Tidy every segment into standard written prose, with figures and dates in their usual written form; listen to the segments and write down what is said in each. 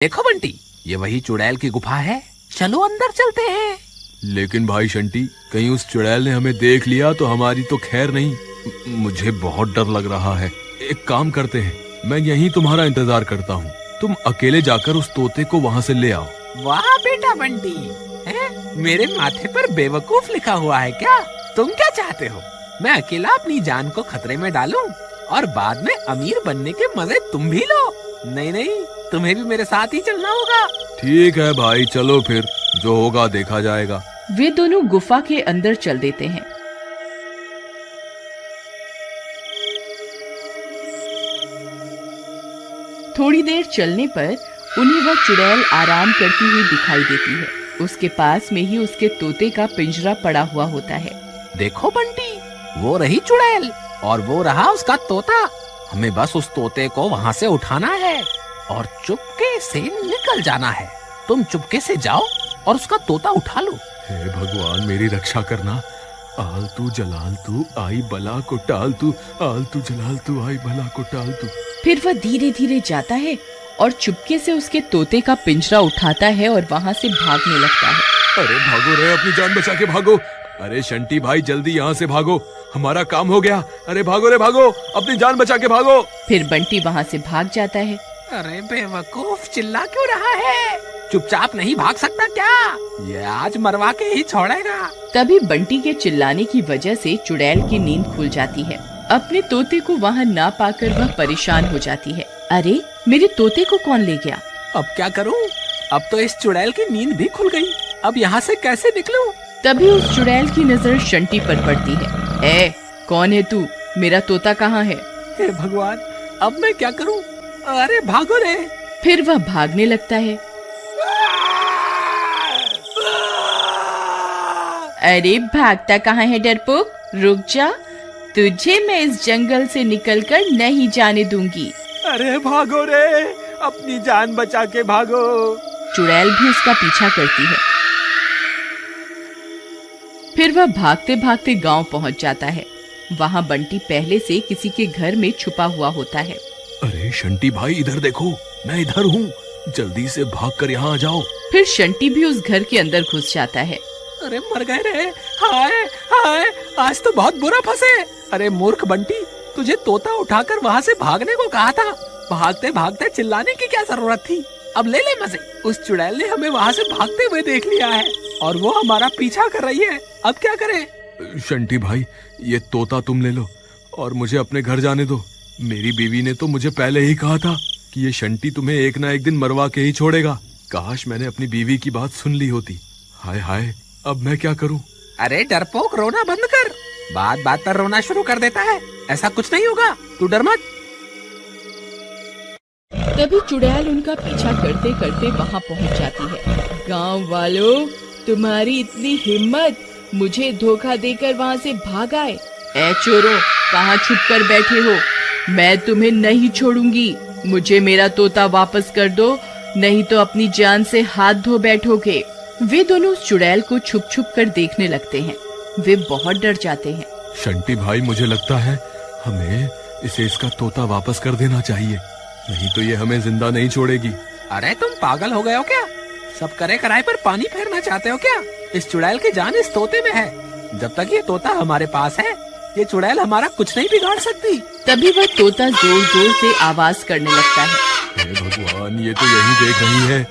देखो बंटी, ये वही चुड़ैल की गुफा है, चलो अंदर चलते हैं। लेकिन भाई शंटी, कहीं उस चुड़ैल ने हमें देख लिया तो हमारी तो खैर नहीं। मुझे बहुत डर लग रहा है। एक काम करते हैं, मैं यहीं तुम्हारा इंतजार करता हूँ। तुम अकेले जाकर उस तोते को वहाँ से ले आओ। वाह बेटा बंटी, मेरे माथे पर बेवकूफ लिखा हुआ है क्या? तुम क्या चाहते हो? मैं अकेला अपनी जान को खतरे में डालूं और बाद में अमीर बनने के मजे तुम भी लो? नहीं नहीं, तुम्हें भी मेरे साथ ही चलना होगा। ठीक है भाई, चलो फिर, जो होगा देखा जाएगा। वे दोनों गुफा के अंदर चल देते हैं। थोड़ी देर चलने पर उन्हें वह चुड़ैल आराम करती हुई दिखाई देती है। उसके पास में ही उसके तोते का पिंजरा पड़ा हुआ होता है। देखो बंटी, वो रही चुड़ैल और वो रहा उसका तोता। हमें बस उस तोते को वहाँ से उठाना है और चुपके से निकल जाना है। तुम चुपके से जाओ और उसका तोता उठा लो। हे भगवान, मेरी रक्षा करना। आलतू जलालतू आई बला को टालतू, आलतू जलालतू आई बला को टालतू। फिर वह धीरे धीरे जाता है और चुपके से उसके तोते का पिंजरा उठाता है और वहाँ से भागने लगता है। अरे भागो रे, अपनी जान बचा के भागो। अरे शंटी भाई, जल्दी यहाँ से भागो, हमारा काम हो गया। अरे भागो रे भागो, अपनी जान बचा के भागो। फिर बंटी वहाँ से भाग जाता है। अरे बेवकूफ, चिल्ला क्यों रहा है? चुपचाप नहीं भाग सकता क्या? ये आज मरवा के ही छोड़ेगा। तभी बंटी के चिल्लाने की वजह से चुड़ैल की नींद खुल जाती है। अपने तोते को वहाँ ना पाकर वह परेशान हो जाती है। अरे, मेरे तोते को कौन ले गया? अब क्या करूं? अब तो इस चुड़ैल की नींद भी खुल गई। अब यहाँ से कैसे निकलूं? तभी उस चुड़ैल की नजर शंटी पर पड़ती है। ए, कौन है तू? मेरा तोता कहाँ है? हे भगवान, अब मैं क्या करूं? अरे भागो रे। फिर वह भागने लगता है। अरे भागता कहाँ है डरपोक? रुक जा, तुझे मैं इस जंगल से निकलकर नहीं जाने दूंगी। अरे भागो रे, अपनी जान बचा के भागो। चुड़ैल भी उसका पीछा करती है। फिर वह भागते भागते गांव पहुंच जाता है। वहां बंटी पहले से किसी के घर में छुपा हुआ होता है। अरे शंटी भाई, इधर देखो, मैं इधर हूँ, जल्दी से भागकर यहाँ आ जाओ। फिर शंटी भी उस घर के अंदर घुस जाता है। अरे मर गए रे, हाय हाय, आज तो बहुत बुरा फंसे। अरे मूर्ख बंटी, तुझे तोता उठाकर वहाँ से भागने को कहा था। भागते भागते चिल्लाने की क्या जरूरत थी? अब ले ले मजे। उस चुड़ैल ने हमें वहाँ से भागते हुए देख लिया है और वो हमारा पीछा कर रही है। अब क्या करें? शंटी भाई, ये तोता तुम ले लो और मुझे अपने घर जाने दो। मेरी बीवी ने तो मुझे पहले ही कहा था कि ये शंटी तुम्हें एक ना एक दिन मरवा के ही छोड़ेगा। काश मैंने अपनी बीवी की बात सुन ली होती। हाय हाय, अब मैं क्या करूं? अरे डरपोक, रोना बंद कर। बात बात पर रोना शुरू कर देता है। ऐसा कुछ नहीं होगा, तू डर मत। तभी चुड़ैल उनका पीछा करते करते वहाँ पहुँच जाती है। गांव वालों, तुम्हारी इतनी हिम्मत, मुझे धोखा देकर वहाँ से भाग आए। ए चोरों, कहाँ छुप कर बैठे हो? मैं तुम्हें नहीं छोड़ूंगी। मुझे मेरा तोता वापस कर दो, नहीं तो अपनी जान से हाथ धो बैठोगे। वे दोनों उस चुड़ैल को छुप छुप कर देखने लगते हैं। वे बहुत डर जाते हैं। शंटी भाई, मुझे लगता है हमें इसे इसका तोता वापस कर देना चाहिए, नहीं तो ये हमें जिंदा नहीं छोड़ेगी। अरे तुम पागल हो गए हो क्या? सब करे कराए पर पानी फेरना चाहते हो क्या? इस चुड़ैल की जान इस तोते में है। जब तक ये तोता हमारे पास है, ये चुड़ैल हमारा कुछ नहीं बिगाड़ सकती। तभी वह तोता जोर जोर से आवाज करने लगता है। हे भगवान, ये तो यही देख रही है,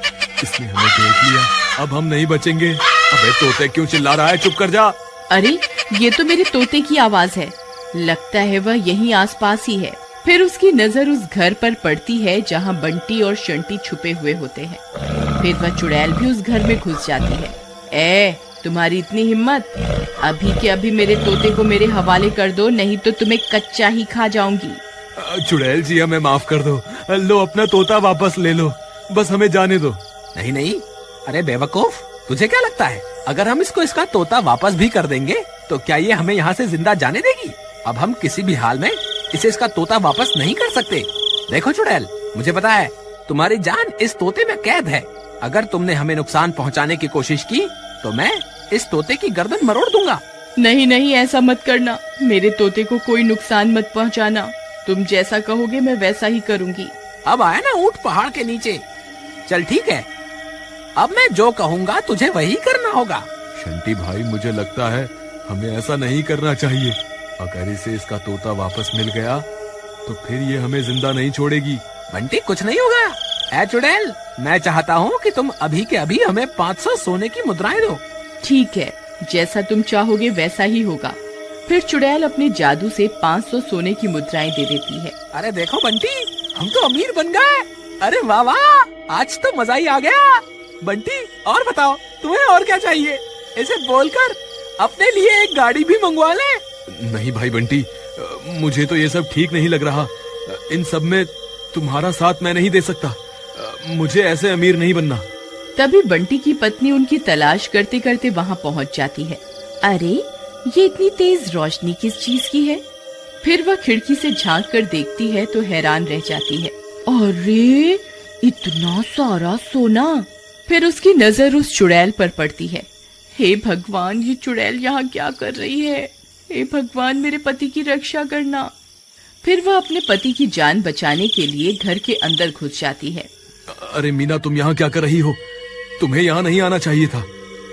इसने हमें देख लिया, अब हम नहीं बचेंगे। अबे तोते, क्यों चिल्ला रहा है? चुप कर जा। अरे, ये तो मेरे तोते की आवाज है। लगता है वह यहीं आसपास ही है। फिर उसकी नजर उस घर पर पड़ती है जहाँ बंटी और शंटी छुपे हुए होते हैं। फिर वह चुड़ैल भी उस घर में घुस जाती है। ए, तुम्हारी इतनी हिम्मत? अभी के अभी मेरे तोते को मेरे हवाले कर दो, नहीं तो तुम्हें कच्चा ही खा जाऊंगी। चुड़ैल जी, हमें माफ कर दो। लो, अपना तोता वापस ले लो, बस हमें जाने दो। नहीं नहीं, अरे बेवकूफ, तुझे क्या लगता है अगर हम इसको इसका तोता वापस भी कर देंगे तो क्या ये हमें यहाँ से जिंदा जाने देगी? अब हम किसी भी हाल में इसे इसका तोता वापस नहीं कर सकते। देखो चुड़ैल, मुझे पता है तुम्हारी जान इस तोते में कैद है। अगर तुमने हमें नुकसान पहुँचाने की कोशिश की तो मैं इस तोते की गर्दन मरोड़ दूंगा। नहीं नहीं, ऐसा मत करना। मेरे तोते को कोई नुकसान मत पहुंचाना। तुम जैसा कहोगे मैं वैसा ही करूंगी। अब आया ना ऊंट पहाड़ के नीचे, चल ठीक है, अब मैं जो कहूँगा तुझे वही करना होगा। शंटी भाई, मुझे लगता है हमें ऐसा नहीं करना चाहिए। अगर इसे इसका तोता वापस मिल गया तो फिर ये हमें जिंदा नहीं छोड़ेगी। बंटी कुछ नहीं होगा। ए चुड़ैल, मैं चाहता हूँ कि तुम अभी के अभी हमें 500 सोने की मुद्राएं दो। ठीक है, जैसा तुम चाहोगे वैसा ही होगा। फिर चुड़ैल अपने जादू से 500 सोने की मुद्राएं दे देती है। अरे देखो बंटी, हम तो अमीर बन गए। अरे वाह वाह, आज तो मजा ही आ गया। बंटी और बताओ, तुम्हें और क्या चाहिए? इसे बोलकर अपने लिए एक गाड़ी भी मंगवा ले। नहीं भाई बंटी, मुझे तो ये सब ठीक नहीं लग रहा। इन सब में तुम्हारा साथ मैं नहीं दे सकता। मुझे ऐसे अमीर नहीं बनना। तभी बंटी की पत्नी उनकी तलाश करते करते वहाँ पहुँच जाती है। अरे, ये इतनी तेज रोशनी किस चीज की है? फिर वह खिड़की से झांक कर देखती है तो हैरान रह जाती है। अरे, इतना सारा सोना! फिर उसकी नजर उस चुड़ैल पर पड़ती है। हे भगवान, ये चुड़ैल यहाँ क्या कर रही है? हे भगवान, मेरे पति की रक्षा करना। फिर वह अपने पति की जान बचाने के लिए घर के अंदर घुस जाती है। अरे मीना, तुम यहाँ क्या कर रही हो? तुम्हें यहाँ नहीं आना चाहिए था।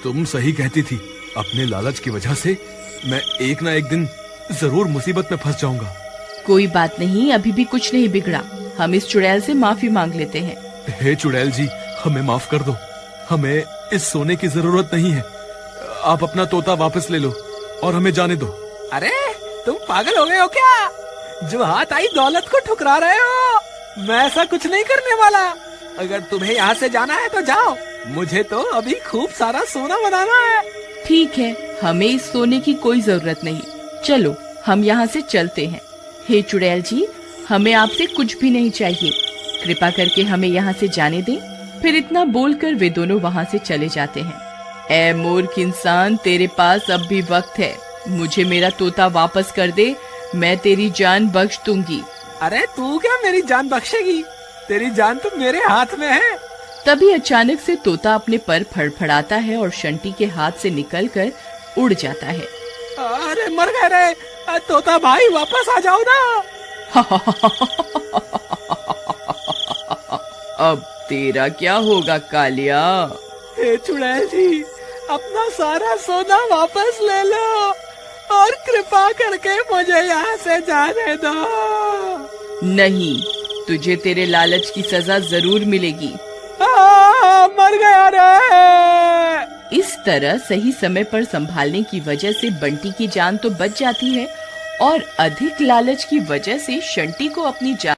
तुम सही कहती थी। अपने लालच की वजह से मैं एक ना एक दिन जरूर मुसीबत में फंस जाऊंगा। कोई बात नहीं, अभी भी कुछ नहीं बिगड़ा। हम इस चुड़ैल से माफी मांग लेते हैं। हे चुड़ैल जी, हमें माफ कर दो। हमें इस सोने की जरूरत नहीं है। आप अपना तोता वापस ले लो और हमें जाने दो। अरे तुम पागल हो गए हो क्या? जो हाथ आई दौलत को ठुकरा रहे हो। मैं ऐसा कुछ नहीं करने वाला। अगर तुम्हें यहाँ से जाना है तो जाओ, मुझे तो अभी खूब सारा सोना बनाना है। ठीक है, हमें इस सोने की कोई जरूरत नहीं। चलो, हम यहाँ से चलते हैं। हे चुड़ैल जी, हमें आपसे कुछ भी नहीं चाहिए। कृपा करके हमें यहाँ से जाने दें। फिर इतना बोलकर वे दोनों वहाँ से चले जाते हैं। ए मूर्ख इंसान, तेरे पास अब भी वक्त है। मुझे मेरा तोता वापस कर दे, मैं तेरी जान बख्श दूंगी। अरे तू क्या मेरी जान बख्शेगी? तेरी जान तो मेरे हाथ में है। तभी अचानक से तोता अपने पर फड़फड़ाता है और शंटी के हाथ से निकलकर उड़ जाता है। अरे मर गए रे तोता भाई, वापस आ जाओ ना। अब तेरा क्या होगा कालिया? हे चुड़ैल जी, अपना सारा सोना वापस ले लो और कृपा करके मुझे यहाँ से जाने दो। नहीं, तुझे तेरे लालच की सजा जरूर मिलेगी। मर गया रे। इस तरह सही समय पर संभालने की वजह से बंटी की जान तो बच जाती है और अधिक लालच की वजह से शंटी को अपनी जान